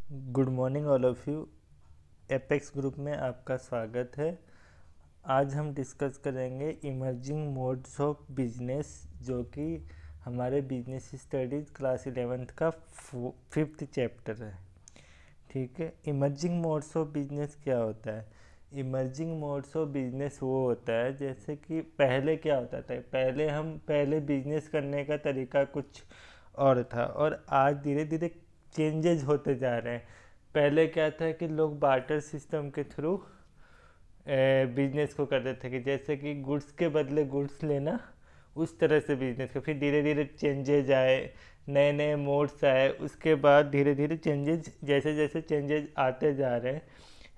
Good morning all of you. Apex group में आपका स्वागत है। आज हम डिस्कस करेंगे इमर्जिंग मोड्स ऑफ बिजनेस, जो कि हमारे बिजनेस स्टडीज़ क्लास 11th का 5th चैप्टर है। ठीक है, इमर्जिंग मोड्स ऑफ बिजनेस क्या होता है? इमर्जिंग मोड्स ऑफ बिजनेस वो होता है जैसे कि पहले क्या होता था। पहले बिजनेस करने का तरीका कुछ और था और आज धीरे धीरे चेंजेस होते जा रहे हैं। पहले क्या था कि लोग बार्टर सिस्टम के थ्रू बिजनेस को करते थे, कि जैसे कि गुड्स के बदले गुड्स लेना, उस तरह से बिजनेस का। फिर धीरे धीरे चेंजेज आए, नए नए मोड्स आए, उसके बाद धीरे धीरे चेंजेज, जैसे जैसे चेंजेज आते जा रहे हैं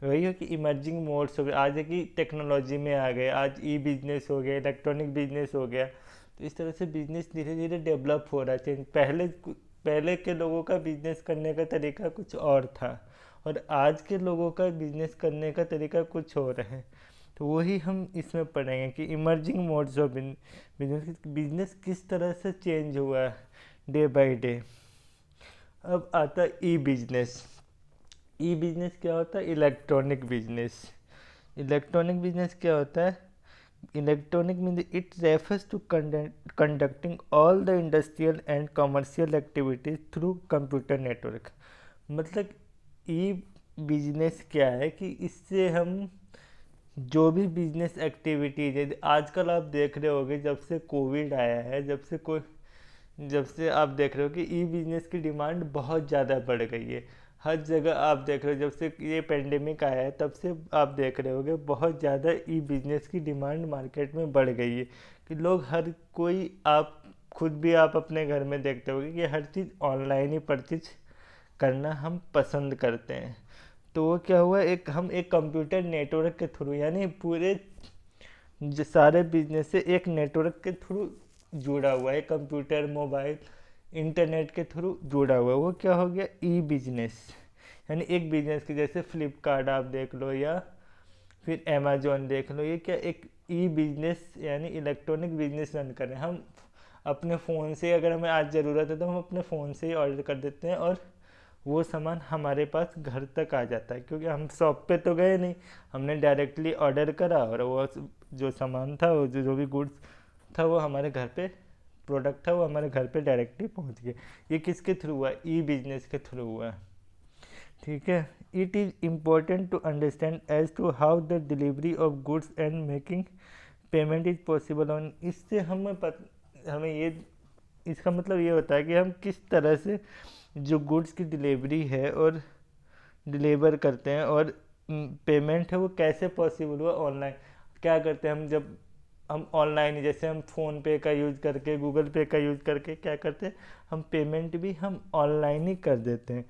वही है कि इमर्जिंग मोड्स हो गए। आज है कि टेक्नोलॉजी में आ गए, आज ई बिजनेस हो गया, इलेक्ट्रॉनिक बिजनेस हो गया। तो इस तरह से बिजनेस धीरे धीरे डेवलप हो रहा है। पहले के लोगों का बिजनेस करने का तरीका कुछ और था और आज के लोगों का बिजनेस करने का तरीका कुछ और है। तो वही हम इसमें पढ़ेंगे कि इमर्जिंग मोड्स ऑफ बिजनेस किस तरह से चेंज हुआ है डे बाय डे। अब आता है ई बिजनेस। ई बिजनेस क्या होता है? Electronic business. इलेक्ट्रॉनिक बिजनेस क्या होता है? Electronic mean it refers to conducting all the industrial and commercial activities through computer network। मतलब ई बिजनेस क्या है कि इससे हम जो भी बिजनेस एक्टिविटीज है, आजकल आप देख रहे होगे जब से कोविड आया है, जब से आप देख रहे हो कि ई बिजनेस की डिमांड बहुत ज़्यादा बढ़ गई है। हर जगह आप देख रहे हो, जब से ये पेंडेमिक आया है तब से आप देख रहे होगे बहुत ज़्यादा ई बिजनेस की डिमांड मार्केट में बढ़ गई है। कि लोग हर कोई, आप खुद भी आप अपने घर में देखते होगे कि हर चीज़ ऑनलाइन ही परचेज करना हम पसंद करते हैं। तो वो क्या हुआ, हम एक कंप्यूटर नेटवर्क के थ्रू, यानी पूरे जो सारे बिजनेस से एक नेटवर्क के थ्रू जुड़ा हुआ है, कंप्यूटर, मोबाइल, इंटरनेट के थ्रू जुड़ा हुआ है। वो क्या हो गया? ई बिजनेस। यानी एक बिजनेस के जैसे फ्लिपकार्ट आप देख लो या फिर अमेजोन देख लो, ये क्या एक ई बिजनेस यानी इलेक्ट्रॉनिक बिजनेस रन कर रहे हैं। हम अपने फ़ोन से, अगर हमें आज ज़रूरत है तो हम अपने फ़ोन से ही ऑर्डर कर देते हैं और वो सामान हमारे पास घर तक आ जाता है, क्योंकि हम शॉप पे तो गए नहीं, हमने डायरेक्टली ऑर्डर करा और वो जो सामान था, वो जो भी गुड्स था, वो हमारे घर पे, प्रोडक्ट था वो हमारे घर पे डायरेक्टली पहुंच गया। ये किसके थ्रू हुआ? ई बिजनेस के थ्रू हुआ। ठीक है। It is important to understand as to how the delivery of goods and making payment is possible on. इससे हमें ये, इसका मतलब ये होता है कि हम किस तरह से जो गुड्स की डिलीवरी है और डिलीवर करते हैं और पेमेंट है वो कैसे पॉसिबल हुआ ऑनलाइन। क्या करते हैं हम, जब हम ऑनलाइन, जैसे हम फ़ोन पे का यूज़ करके, गूगल पे का यूज़ करके क्या करते हैं, हम पेमेंट भी हम ऑनलाइन ही कर देते हैं।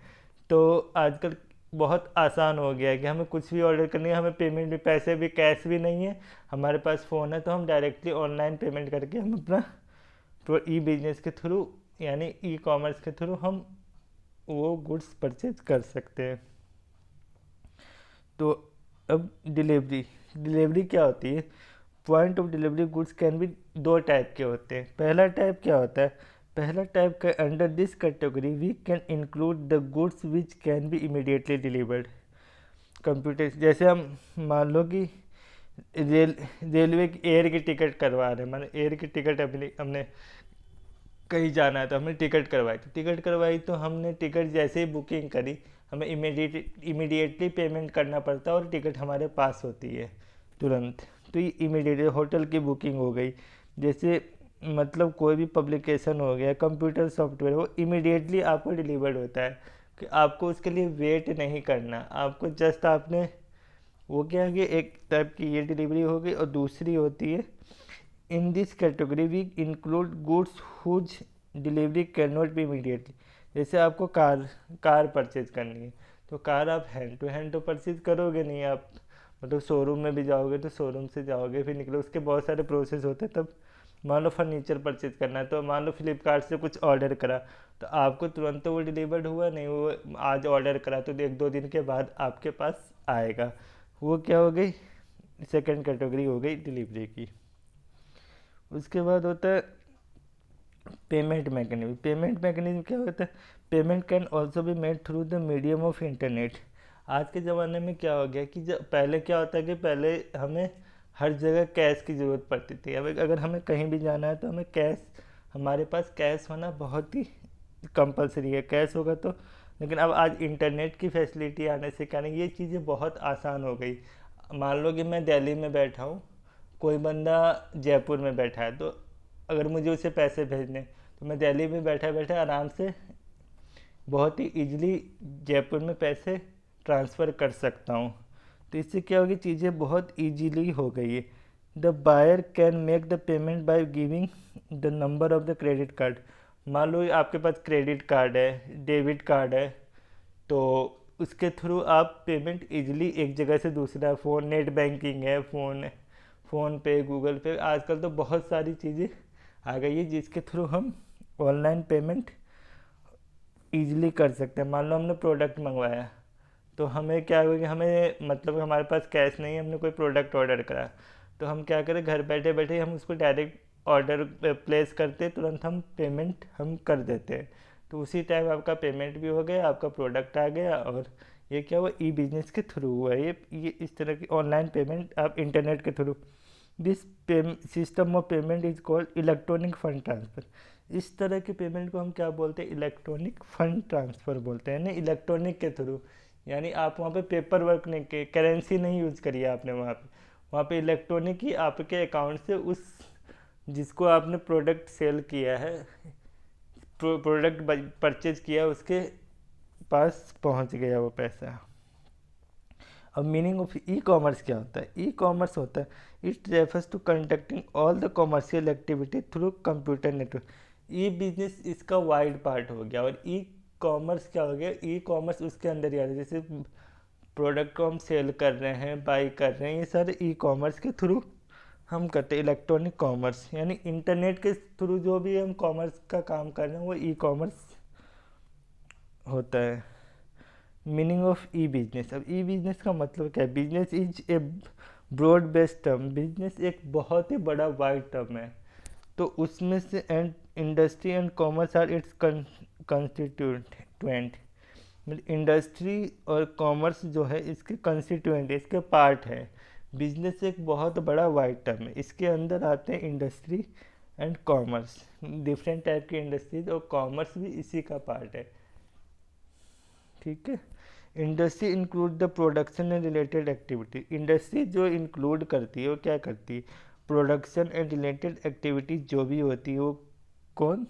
तो आजकल बहुत आसान हो गया है कि हमें कुछ भी ऑर्डर करनी है, हमें पेमेंट भी, पैसे भी, कैश भी नहीं है, हमारे पास फ़ोन है, तो हम डायरेक्टली ऑनलाइन पेमेंट करके हम अपना तो ई बिजनेस के थ्रू, यानी ई कॉमर्स के थ्रू हम वो गुड्स परचेज कर सकते हैं। तो अब डिलीवरी, डिलीवरी क्या होती है? Point of delivery goods can be दो टाइप के होते हैं। पहला टाइप क्या होता है? पहला टाइप का, under this category we can include the goods which can be immediately delivered. Computer, जैसे हम मान लो कि रेलवे की एयर की टिकट करवा रहे हैं, माने एयर की टिकट अपनी हमने कहीं जाना है तो हमने टिकट करवाई तो हमने टिकट जैसे ही बुकिंग करी, हमें इमीडिएटली पेमेंट करना पड़ता है और टिकट हमारे पास होती है तुरंत। तो ये इमीडिएट होटल की बुकिंग हो गई, जैसे मतलब कोई भी पब्लिकेशन हो गया, कंप्यूटर सॉफ्टवेयर, वो इमीडिएटली आपको डिलीवर्ड होता है, कि आपको उसके लिए वेट नहीं करना। आपको जस्ट आपने, वो क्या है कि एक टाइप की ये डिलीवरी हो गई। और दूसरी होती है, in this category we include goods whose delivery can not be immediately. जैसे आपको कार परचेज करनी है, तो कार आप हैंड टू हैंड तो परचेज करोगे नहीं, आप मतलब शोरूम में भी जाओगे तो शोरूम से जाओगे फिर निकलो, उसके बहुत सारे प्रोसेस होते हैं। तब मान लो फर्नीचर परचेज करना है, तो मान लो फ्लिपकार्ट से कुछ ऑर्डर करा, तो आपको तुरंत तो वो डिलीवर्ड हुआ नहीं, वो आज ऑर्डर करा तो एक दो दिन के बाद आपके पास आएगा। वो क्या हो गई? सेकंड कैटेगरी हो गई डिलीवरी की। उसके बाद होता है पेमेंट मैकेनिज्म। पेमेंट मैकेनिज्म क्या होता है? Payment can also be made through the medium of internet. आज के ज़माने में क्या हो गया कि जब पहले क्या होता है कि पहले हमें हर जगह कैश की ज़रूरत पड़ती थी। अब अगर हमें कहीं भी जाना है तो हमें कैश, हमारे पास कैश होना बहुत ही कंपलसरी है, कैश होगा तो। लेकिन अब आज इंटरनेट की फैसिलिटी आने से क्या नहीं, ये चीज़ें बहुत आसान हो गई। मान लो कि मैं दिल्ली में बैठा हूँ, कोई बंदा जयपुर में बैठा है, तो अगर मुझे उसे पैसे भेजने, तो मैं दिल्ली में बैठा बैठा आराम से बहुत ही इजीली जयपुर में पैसे ट्रांसफ़र कर सकता हूँ। तो इससे क्या होगी, चीज़ें बहुत इजीली हो गई है। The buyer can make the payment by giving the number of the credit card. मान लो आपके पास क्रेडिट कार्ड है, डेबिट कार्ड है, तो उसके थ्रू आप पेमेंट इजीली एक जगह से दूसरा, फ़ोन, नेट बैंकिंग है, फ़ोन पे, गूगल पे, आजकल तो बहुत सारी चीज़ें आ गई है जिसके थ्रू हम ऑनलाइन पेमेंट ईजिली कर सकते हैं। मान लो हमने प्रोडक्ट मंगवाया, तो हमें क्या होगा कि हमें मतलब हमारे पास कैश नहीं है, हमने कोई प्रोडक्ट ऑर्डर करा, तो हम क्या करें, घर बैठे बैठे हम उसको डायरेक्ट ऑर्डर प्लेस करते, तुरंत हम पेमेंट हम कर देते हैं। तो उसी टाइम आपका पेमेंट भी हो गया, आपका प्रोडक्ट आ गया, और ये क्या हुआ, ई बिजनेस के थ्रू हुआ है। ये इस तरह की ऑनलाइन पेमेंट आप इंटरनेट के through. This system of payment is called electronic fund transfer. इस तरह के पेमेंट को हम क्या बोलते हैं, इलेक्ट्रॉनिक फंड ट्रांसफ़र बोलते हैं। यानी इलेक्ट्रॉनिक के थ्रू, यानी आप वहाँ पे पेपर वर्क नहीं के, करेंसी नहीं यूज़ करिए आपने वहाँ पे इलेक्ट्रॉनिक ही आपके अकाउंट से उस जिसको आपने प्रोडक्ट सेल किया है, प्रोडक्ट परचेज किया, उसके पास पहुँच गया वो पैसा। अब मीनिंग ऑफ ई कॉमर्स क्या होता है? ई कॉमर्स होता है it refers to conducting all the commercial activity through computer network. E business इसका वाइड पार्ट हो गया, और ई कॉमर्स क्या हो गया, ई कॉमर्स उसके अंदर ही आता है। जैसे प्रोडक्ट को हम सेल कर रहे हैं, बाई कर रहे हैं, ये सारे ई कॉमर्स के थ्रू हम करते हैं। इलेक्ट्रॉनिक कॉमर्स यानी इंटरनेट के थ्रू जो भी हम कॉमर्स का काम कर रहे हैं वो ई कॉमर्स होता है। Meaning of e business. अब ई बिजनेस का मतलब क्या है? Business is a broad based term. Business एक बहुत ही बड़ा वाइड टर्म है, तो उसमें से and industry and commerce are its constituent. Industry और कॉमर्स जो है इसके कंस्टिट्यूएंट, इसके पार्ट है। बिजनेस एक बहुत बड़ा वाइड टर्म है, इसके अंदर आते हैं industry and commerce, different type की इंडस्ट्रीज, और कॉमर्स भी इसी का पार्ट है। ठीक है। Industry include the production and related activity. Industry जो इंक्लूड करती है वो क्या करती है, प्रोडक्शन एंड रिलेटेड एक्टिविटीज जो भी होती है वो कौन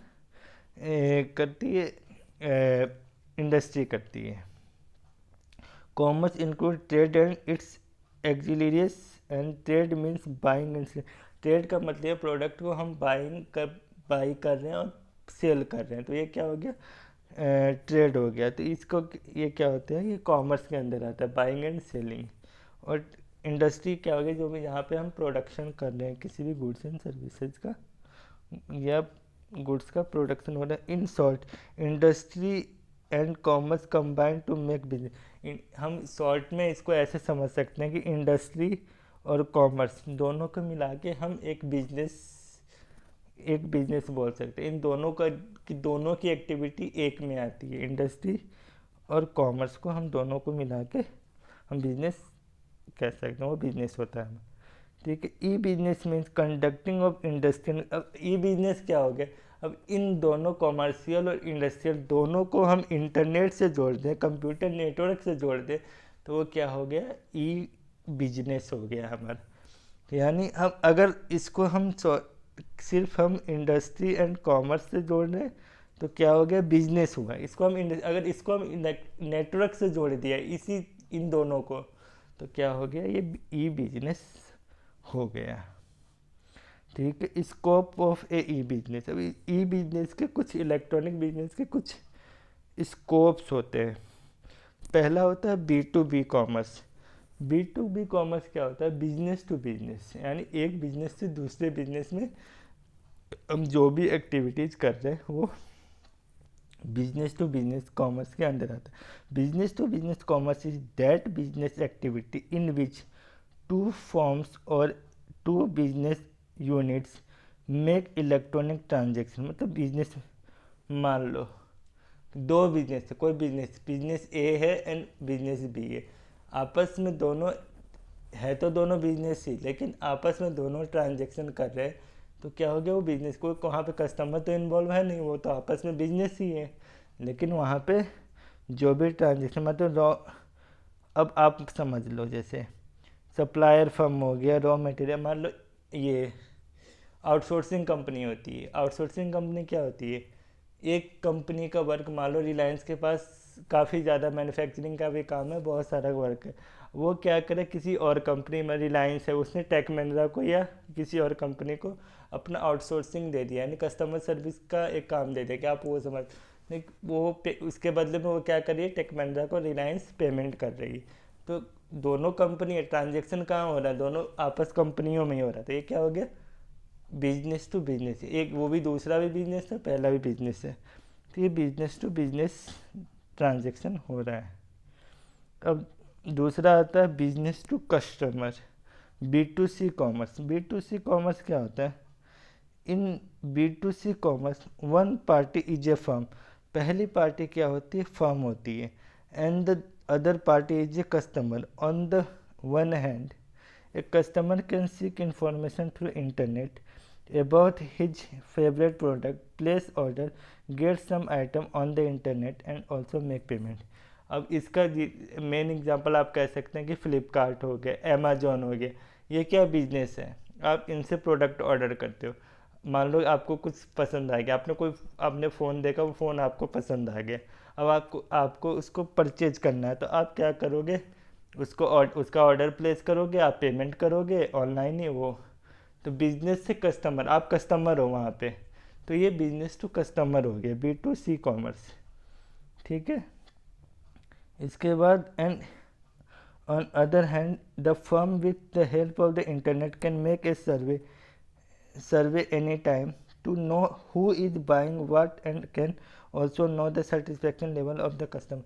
करती है, इंडस्ट्री करती है। Commerce include trade and it's auxiliaries, and trade means buying and. Trade का मतलब है प्रोडक्ट को हम बाई कर रहे हैं और सेल कर रहे हैं, तो ये क्या हो गया, ट्रेड हो गया। तो इसको ये क्या होता है, ये कॉमर्स के अंदर आता है, बाइंग एंड सेलिंग। और इंडस्ट्री क्या हो गया, जो भी यहाँ पे हम प्रोडक्शन कर रहे हैं किसी भी गुड्स एंड सर्विसेज का, या गुड्स का प्रोडक्शन हो रहा है। In short industry and commerce combine to make business. हम शॉर्ट में इसको ऐसे समझ सकते हैं कि इंडस्ट्री और कॉमर्स दोनों को मिला के हम एक बिजनेस बोल सकते हैं। इन दोनों का कि दोनों की एक्टिविटी एक में आती है, इंडस्ट्री और कॉमर्स को हम दोनों को मिला के हम बिजनेस कह सकते हैं, वो बिजनेस होता है। ठीक है। E business means conducting of industrial. अब ई बिजनेस क्या हो गया, अब इन दोनों कॉमर्शियल और इंडस्ट्रियल दोनों को हम इंटरनेट से जोड़ दें, कंप्यूटर नेटवर्क से जोड़ दें, तो वो क्या हो गया, ई बिजनेस हो गया हमारा। यानी हम अगर इसको हम सिर्फ हम इंडस्ट्री एंड कॉमर्स से जोड़ रहे हैं तो क्या हो गया, बिजनेस हुआ। इसको हम अगर इसको हम नेटवर्क से जोड़ दिया इन दोनों को, तो क्या हो गया, ये ई बिजनेस हो गया। ठीक है। Scope of A E business. अभी ई बिजनेस के कुछ, इलेक्ट्रॉनिक बिजनेस के कुछ स्कोप्स होते हैं। पहला होता है B to B commerce. B to B commerce क्या होता है, बिजनेस टू बिजनेस, यानी एक बिजनेस से दूसरे बिजनेस में हम जो भी एक्टिविटीज़ कर रहे हैं वो बिजनेस टू बिजनेस कॉमर्स के अंदर आता है। Business to business commerce is that business activity in which two forms और two business units make electronic transaction. मतलब बिजनेस, मान लो दो बिजनेस है, कोई बिजनेस ए है एंड बिजनेस बी है, आपस में दोनों है तो दोनों बिजनेस ही, लेकिन आपस में दोनों ट्रांजेक्शन कर रहे हैं, तो क्या हो गया, वो बिजनेस, कोई वहाँ पे कस्टमर तो इन्वॉल्व है नहीं, वो तो आपस में बिजनेस ही है। लेकिन वहाँ पे जो भी ट्रांजेक्शन मतलब अब आप समझ लो, जैसे सप्लायर फर्म हो गया, रॉ मटेरियल, मान लो ये आउटसोर्सिंग कंपनी होती है। आउटसोर्सिंग कंपनी क्या होती है, एक कंपनी का वर्क, मान लो रिलायंस के पास काफ़ी ज़्यादा मैन्युफैक्चरिंग का भी काम है, बहुत सारा वर्क है, वो क्या करे, किसी और कंपनी में, रिलायंस है उसने टेक महिंद्रा को या किसी और कंपनी को अपना आउटसोर्सिंग दे दिया, यानी कस्टमर सर्विस का एक काम दे दिया कि आप वो समझ नहीं, उसके बदले में वो क्या कर रही है, टेक महिंद्रा को रिलायंस पेमेंट कर रही है। तो दोनों कंपनी ट्रांजेक्शन कहाँ हो रहा है, दोनों आपस कंपनियों में ही हो रहा है, तो ये क्या हो गया, बिजनेस टू बिजनेस। एक वो भी, दूसरा भी बिजनेस है, पहला भी बिजनेस है, तो ये बिजनेस टू बिजनेस ट्रांजेक्शन हो रहा है। अब दूसरा आता है business to customer, B to C commerce. B to C commerce क्या होता है, in B to C commerce one party is a firm, पहली पार्टी क्या होती है, फर्म होती है, and the other party is a customer. On the one hand a customer can seek information through internet about his favorite product, place order, get some item on the internet and also make payment। अब इसका main example आप कह सकते हैं कि फ्लिपकार्ट हो गया, Amazon हो गया, ये क्या बिजनेस है, आप इनसे प्रोडक्ट ऑर्डर करते हो। मान लो आपको कुछ पसंद आ गया, आपने फ़ोन देखा, वो फ़ोन आपको पसंद आ गया, अब आपको उसको परचेज करना है, तो आप क्या करोगे, उसका ऑर्डर प्लेस करोगे, आप पेमेंट करोगे ऑनलाइन ही वो। तो बिजनेस से कस्टमर, आप कस्टमर हो वहाँ पे, तो ये बिजनेस टू कस्टमर हो गया, बी टू सी कॉमर्स। ठीक है, इसके बाद and on other hand the firm with the help of the internet can make a survey anytime to know who is buying what and can also know the satisfaction level of the customer।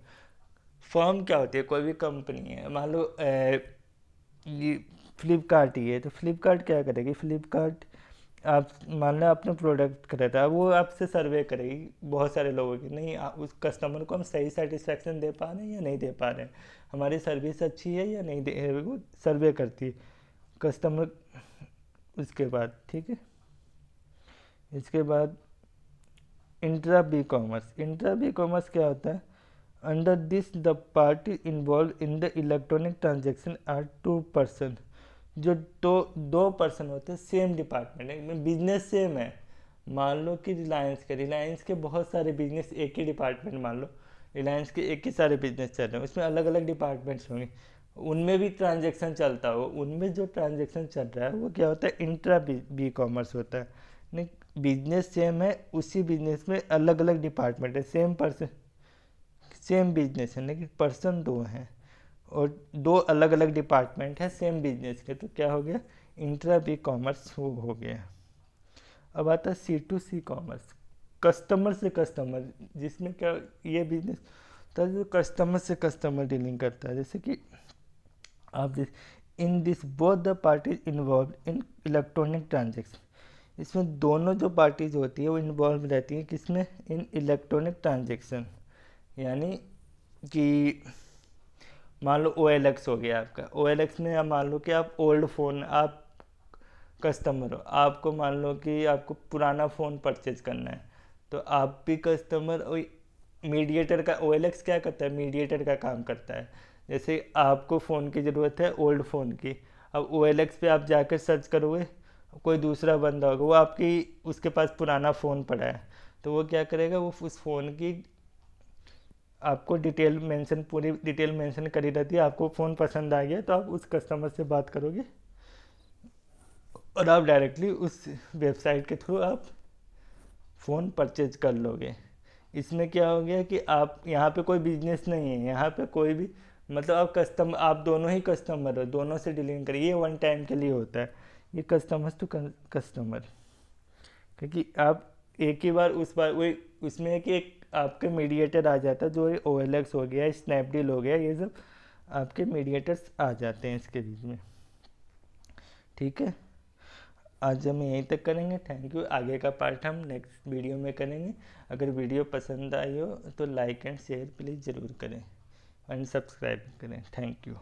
Firm क्या होती है, कोई भी company है, मान लो ये फ्लिपकार्ट ही है, तो फ्लिपकार्ट क्या करेगी, फ्लिपकार्ट आप मान लो आपने प्रोडक्ट खरीदा है, वो आपसे सर्वे करेगी बहुत सारे लोगों की, नहीं उस कस्टमर को हम सही सेटिस्फैक्शन दे पा रहे हैं या नहीं दे पा रहे हैं, हमारी सर्विस अच्छी है या नहीं दे, वो सर्वे करती है कस्टमर। उसके बाद ठीक है, इसके बाद intra B commerce. Intra B commerce क्या होता है, under this the party involved in the electronic transaction are two person. जो दो पर्सन होते हैं, सेम डिपार्टमेंट में, बिजनेस सेम है। मान लो कि रिलायंस के बहुत सारे बिजनेस, एक ही डिपार्टमेंट, मान लो रिलायंस के एक ही सारे बिजनेस चल रहे हैं, उसमें अलग अलग डिपार्टमेंट्स होंगे, उनमें भी ट्रांजेक्शन चलता हो, उनमें जो ट्रांजेक्शन चल रहा है वो क्या होता है, इंट्रा बी कॉमर्स होता है। नहीं, बिजनेस सेम है, उसी बिजनेस में अलग अलग डिपार्टमेंट है, सेम पर्सन सेम बिजनेस है, लेकिन पर्सन दो हैं और दो अलग अलग डिपार्टमेंट है सेम बिजनेस के, तो क्या हो गया, इंट्रा बी कॉमर्स हो गया। अब आता है सी टू सी कॉमर्स, कस्टमर से कस्टमर, जिसमें क्या ये बिजनेस तो जो कस्टमर से कस्टमर डीलिंग करता है, जैसे कि आप in this both the parties involve in electronic transaction. इसमें दोनों जो पार्टीज होती है वो इन्वॉल्व रहती है किसमें, इन इलेक्ट्रॉनिक ट्रांजेक्शन। यानी कि मान लो OLX हो गया आपका, OLX में आप मान लो कि आप ओल्ड फ़ोन, आप कस्टमर हो, आपको मान लो कि आपको पुराना फ़ोन परचेज करना है, तो आप भी कस्टमर, मीडिएटर का OLX क्या करता है, मीडिएटर का काम करता है। जैसे आपको फ़ोन की ज़रूरत है, ओल्ड फ़ोन की, अब OLX पे आप जाकर सर्च करोगे, कोई दूसरा बंदा होगा, वो उसके पास पुराना फ़ोन पड़ा है, तो वो क्या करेगा, वो उस फ़ोन की आपको पूरी डिटेल मेंशन करी रहती है, आपको फ़ोन पसंद आ गया तो आप उस कस्टमर से बात करोगे और आप डायरेक्टली उस वेबसाइट के थ्रू आप फ़ोन परचेज कर लोगे। इसमें क्या हो गया कि आप यहाँ पे कोई बिजनेस नहीं है, यहाँ पे कोई भी मतलब आप दोनों ही कस्टमर हो, दोनों से डीलिंग करिए, ये वन टाइम के लिए होता है, ये कस्टमर टू कस्टमर। क्योंकि आप एक ही बार वही उसमें है कि एक आपके मीडिएटर आ जाता है, जो ये OLX हो गया, स्नैपडील हो गया, ये सब आपके मीडिएटर्स आ जाते हैं इसके बीच में। ठीक है, आज हम यहीं तक करेंगे। Thank you. आगे का पार्ट हम नेक्स्ट वीडियो में करेंगे। अगर वीडियो पसंद आई हो तो लाइक एंड शेयर प्लीज़ ज़रूर करें एंड सब्सक्राइब करें। Thank you.